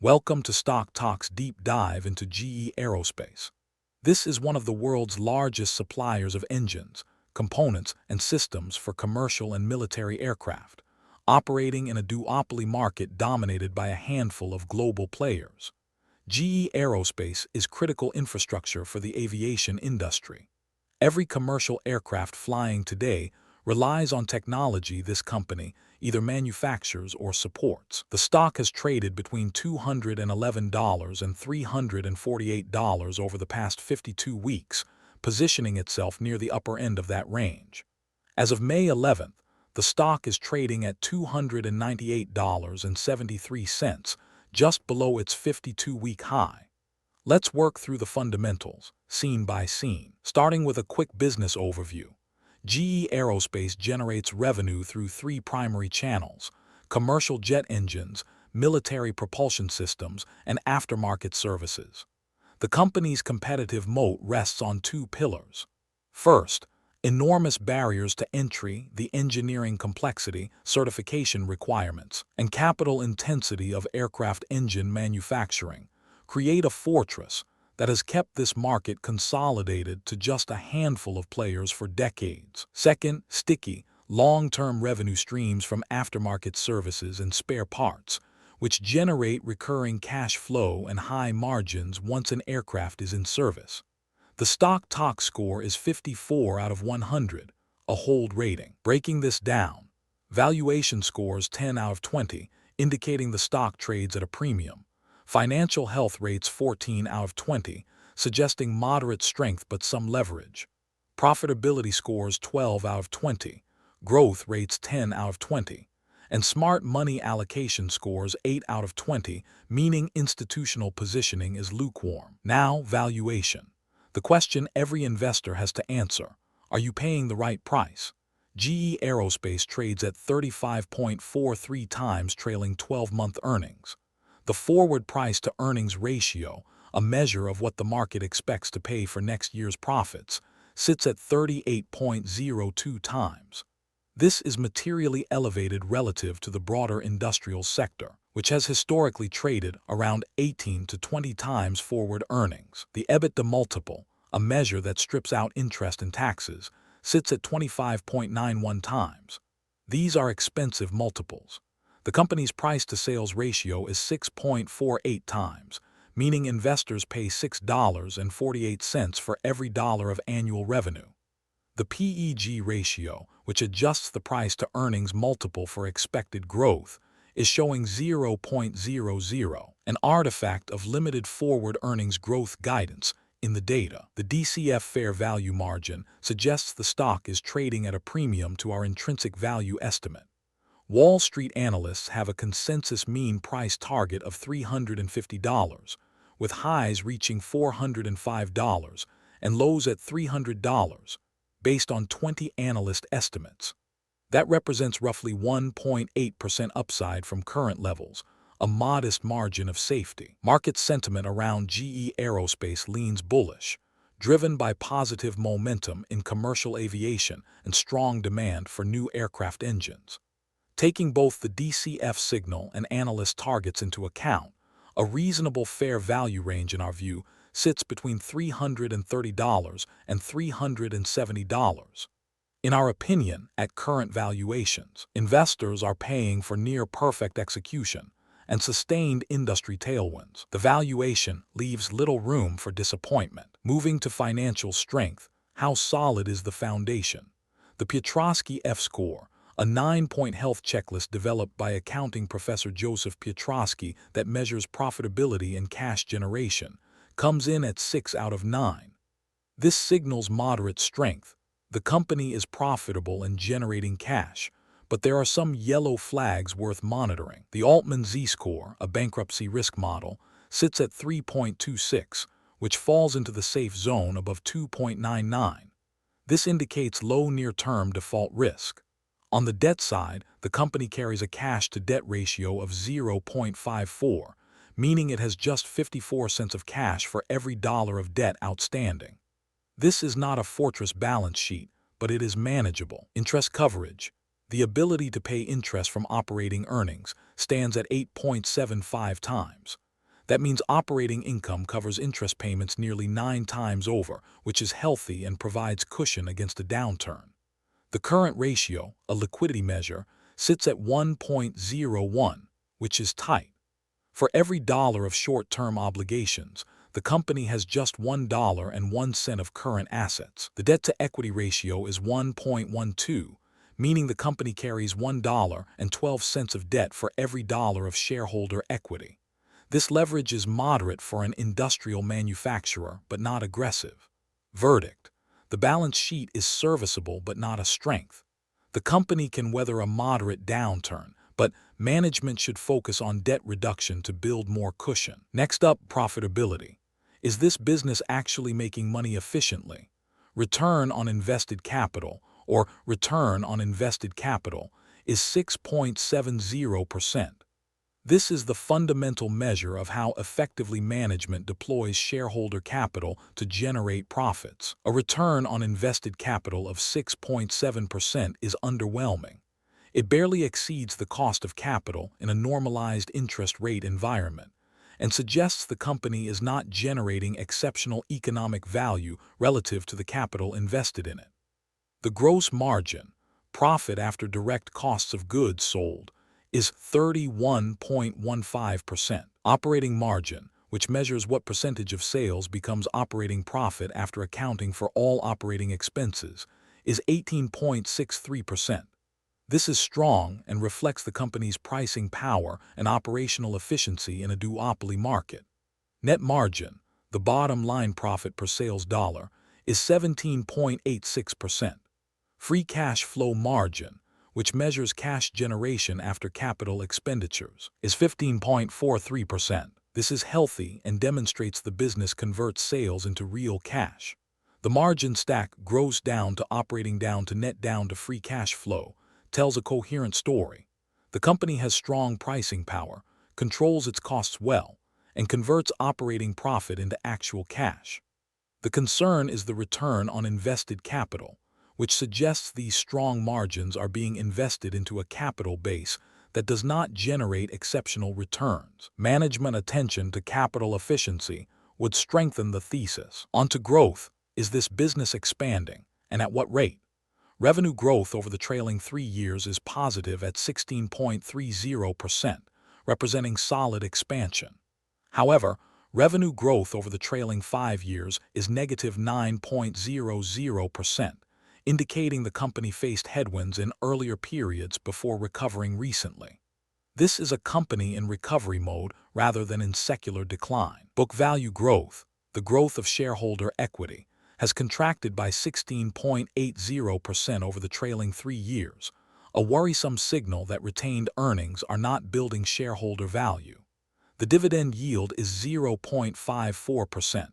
Welcome to StockTok's deep dive into GE Aerospace. This is one of the world's largest suppliers of engines, components, and systems for commercial and military aircraft, operating in a duopoly market dominated by a handful of global players. GE Aerospace is critical infrastructure for the aviation industry. Every commercial aircraft flying today relies on technology this company either manufactures or supports. The stock has traded between $211 and $348 over the past 52 weeks, positioning itself near the upper end of that range. As of May 11th, the stock is trading at $298.73, just below its 52-week high. Let's work through the fundamentals, scene by scene. Starting with a quick business overview. GE Aerospace generates revenue through three primary channels: commercial jet engines, military propulsion systems, and aftermarket services. The company's competitive moat rests on two pillars. First, enormous barriers to entry, the engineering complexity, certification requirements, and capital intensity of aircraft engine manufacturing create a fortress that has kept this market consolidated to just a handful of players for decades. Second, sticky, long-term revenue streams from aftermarket services and spare parts, which generate recurring cash flow and high margins once an aircraft is in service. The StockTok score is 54 out of 100, a hold rating. Breaking this down, valuation scores 10 out of 20, indicating the stock trades at a premium. Financial health rates 14 out of 20, suggesting moderate strength but some leverage. Profitability scores 12 out of 20, growth rates 10 out of 20, and smart money allocation scores 8 out of 20, meaning institutional positioning is lukewarm. Now, valuation. The question every investor has to answer: are you paying the right price? GE Aerospace trades at 35.43 times trailing 12-month earnings. The forward price-to-earnings ratio, a measure of what the market expects to pay for next year's profits, sits at 38.02 times. This is materially elevated relative to the broader industrial sector, which has historically traded around 18 to 20 times forward earnings. The EBITDA multiple, a measure that strips out interest and taxes, sits at 25.91 times. These are expensive multiples. The company's price-to-sales ratio is 6.48 times, meaning investors pay $6.48 for every dollar of annual revenue. The PEG ratio, which adjusts the price-to-earnings multiple for expected growth, is showing 0.00, an artifact of limited forward earnings growth guidance in the data. The DCF fair value margin suggests the stock is trading at a premium to our intrinsic value estimate. Wall Street analysts have a consensus mean price target of $350, with highs reaching $405 and lows at $300, based on 20 analyst estimates. That represents roughly 1.8% upside from current levels, a modest margin of safety. Market sentiment around GE Aerospace leans bullish, driven by positive momentum in commercial aviation and strong demand for new aircraft engines. Taking both the DCF signal and analyst targets into account, a reasonable fair value range in our view sits between $330 and $370. In our opinion, at current valuations, investors are paying for near-perfect execution and sustained industry tailwinds. The valuation leaves little room for disappointment. Moving to financial strength, how solid is the foundation? The Piotroski F-score, a 9-point health checklist developed by accounting professor Joseph Piotroski that measures profitability and cash generation, comes in at 6 out of 9. This signals moderate strength. The company is profitable and generating cash, but there are some yellow flags worth monitoring. The Altman Z score, a bankruptcy risk model, sits at 3.26, which falls into the safe zone above 2.99. This indicates low near-term default risk. On the debt side, the company carries a cash-to-debt ratio of 0.54, meaning it has just 54 cents of cash for every dollar of debt outstanding. This is not a fortress balance sheet, but it is manageable. Interest coverage, the ability to pay interest from operating earnings, stands at 8.75 times. That means operating income covers interest payments nearly 9 times over, which is healthy and provides cushion against a downturn. The current ratio, a liquidity measure, sits at 1.01, which is tight. For every dollar of short-term obligations, the company has just $1.01 of current assets. The debt-to-equity ratio is 1.12, meaning the company carries $1.12 of debt for every dollar of shareholder equity. This leverage is moderate for an industrial manufacturer, but not aggressive. Verdict: the balance sheet is serviceable but not a strength. The company can weather a moderate downturn, but management should focus on debt reduction to build more cushion. Next up, profitability. Is this business actually making money efficiently? Return on invested capital, or return on invested capital, is 6.70%. This is the fundamental measure of how effectively management deploys shareholder capital to generate profits. A return on invested capital of 6.7% is underwhelming. It barely exceeds the cost of capital in a normalized interest rate environment, and suggests the company is not generating exceptional economic value relative to the capital invested in it. The gross margin, profit after direct costs of goods sold, is 31.15%. Operating margin, which measures what percentage of sales becomes operating profit after accounting for all operating expenses, is 18.63%. This is strong and reflects the company's pricing power and operational efficiency in a duopoly market. Net margin, the bottom line profit per sales dollar, is 17.86%. Free cash flow margin, which measures cash generation after capital expenditures, is 15.43%. This is healthy and demonstrates the business converts sales into real cash. The margin stack, gross down to operating down to net down to free cash flow, tells a coherent story. The company has strong pricing power, controls its costs well, and converts operating profit into actual cash. The concern is the return on invested capital, which suggests these strong margins are being invested into a capital base that does not generate exceptional returns. Management attention to capital efficiency would strengthen the thesis. Onto growth. Is this business expanding, and at what rate? Revenue growth over the trailing 3 years is positive at 16.30%, representing solid expansion. However, revenue growth over the trailing 5 years is negative 9.00%, indicating the company faced headwinds in earlier periods before recovering recently. This is a company in recovery mode rather than in secular decline. Book value growth, the growth of shareholder equity, has contracted by 16.80% over the trailing 3 years, a worrisome signal that retained earnings are not building shareholder value. The dividend yield is 0.54%,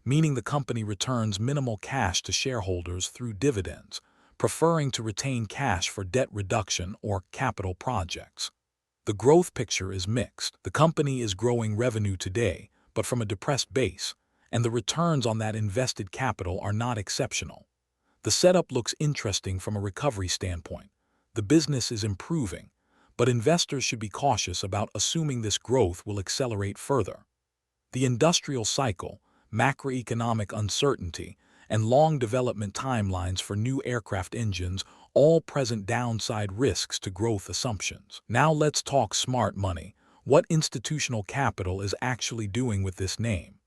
meaning the company returns minimal cash to shareholders through dividends, preferring to retain cash for debt reduction or capital projects. The growth picture is mixed. The company is growing revenue today, but from a depressed base, and the returns on that invested capital are not exceptional. The setup looks interesting from a recovery standpoint. The business is improving, but investors should be cautious about assuming this growth will accelerate further. The industrial cycle, macroeconomic uncertainty, and long development timelines for new aircraft engines all present downside risks to growth assumptions. Now let's talk smart money. What institutional capital is actually doing with this name?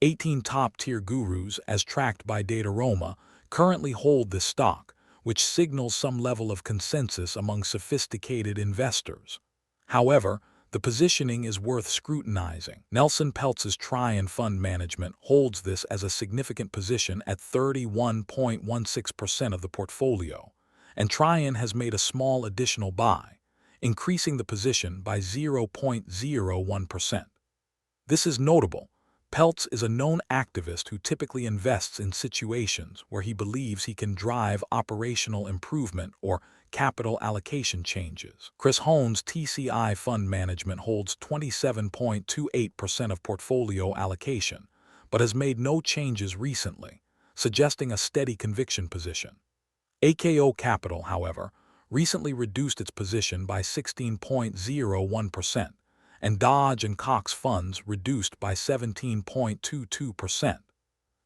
18 top-tier gurus, as tracked by Dataroma, currently hold this stock, which signals some level of consensus among sophisticated investors. However, the positioning is worth scrutinizing. Nelson Peltz's Trian Fund Management holds this as a significant position at 31.16% of the portfolio, and Trian has made a small additional buy, increasing the position by 0.01%. This is notable. Peltz is a known activist who typically invests in situations where he believes he can drive operational improvement or capital allocation changes. Chris Hohn's TCI Fund Management holds 27.28% of portfolio allocation, but has made no changes recently, suggesting a steady conviction position. AKO Capital, however, recently reduced its position by 16.01%, and Dodge and Cox funds reduced by 17.22%.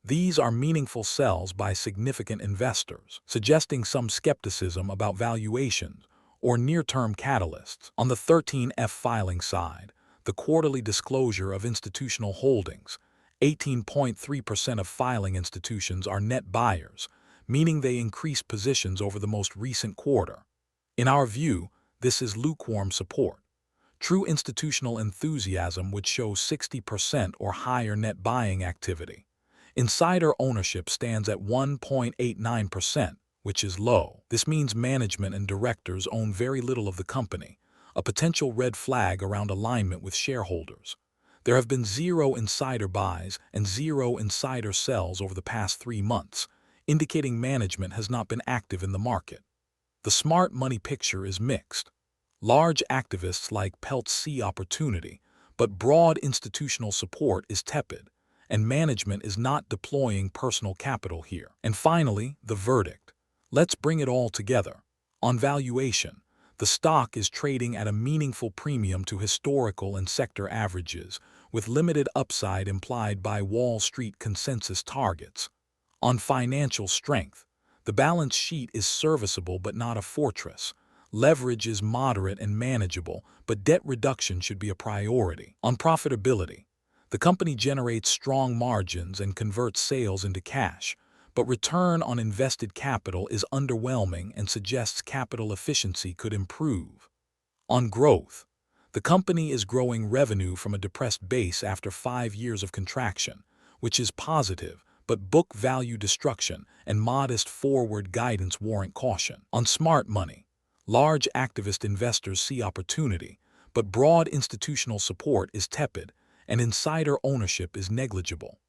These are meaningful sells by significant investors, suggesting some skepticism about valuations or near-term catalysts. On the 13F filing side, the quarterly disclosure of institutional holdings, 18.3% of filing institutions are net buyers, meaning they increase positions over the most recent quarter. In our view, this is lukewarm support. True institutional enthusiasm would show 60% or higher net buying activity. Insider ownership stands at 1.89%, which is low. This means management and directors own very little of the company, a potential red flag around alignment with shareholders. There have been 0 insider buys and 0 insider sells over the past 3 months, indicating management has not been active in the market. The smart money picture is mixed. Large activists like Pelt see opportunity, but broad institutional support is tepid, and management is not deploying personal capital here. And finally, the verdict. Let's bring it all together. On valuation, the stock is trading at a meaningful premium to historical and sector averages, with limited upside implied by Wall Street consensus targets. On financial strength, the balance sheet is serviceable but not a fortress. Leverage is moderate and manageable, but debt reduction should be a priority. On profitability, the company generates strong margins and converts sales into cash, but return on invested capital is underwhelming and suggests capital efficiency could improve. On growth, the company is growing revenue from a depressed base after 5 years of contraction, which is positive, but book value destruction and modest forward guidance warrant caution. On smart money, large activist investors see opportunity, but broad institutional support is tepid, and insider ownership is negligible.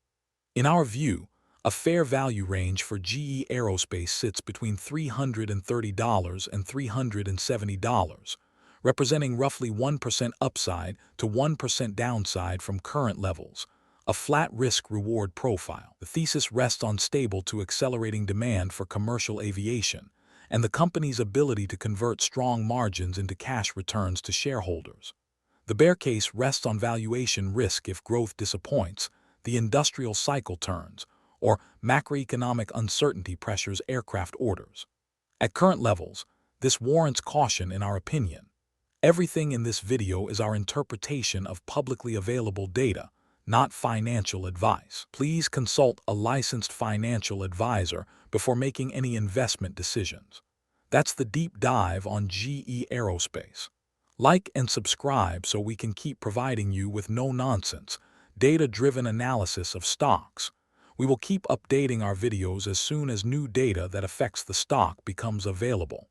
In our view, a fair value range for GE Aerospace sits between $330 and $370, representing roughly 1% upside to 1% downside from current levels, a flat risk-reward profile. The thesis rests on stable to accelerating demand for commercial aviation, and the company's ability to convert strong margins into cash returns to shareholders. The bear case rests on valuation risk if growth disappoints, the industrial cycle turns, or macroeconomic uncertainty pressures aircraft orders. At current levels, this warrants caution in our opinion. Everything in this video is our interpretation of publicly available data, not financial advice. Please consult a licensed financial advisor before making any investment decisions. That's the deep dive on GE Aerospace. Like and subscribe so we can keep providing you with no-nonsense, data-driven analysis of stocks. We will keep updating our videos as soon as new data that affects the stock becomes available.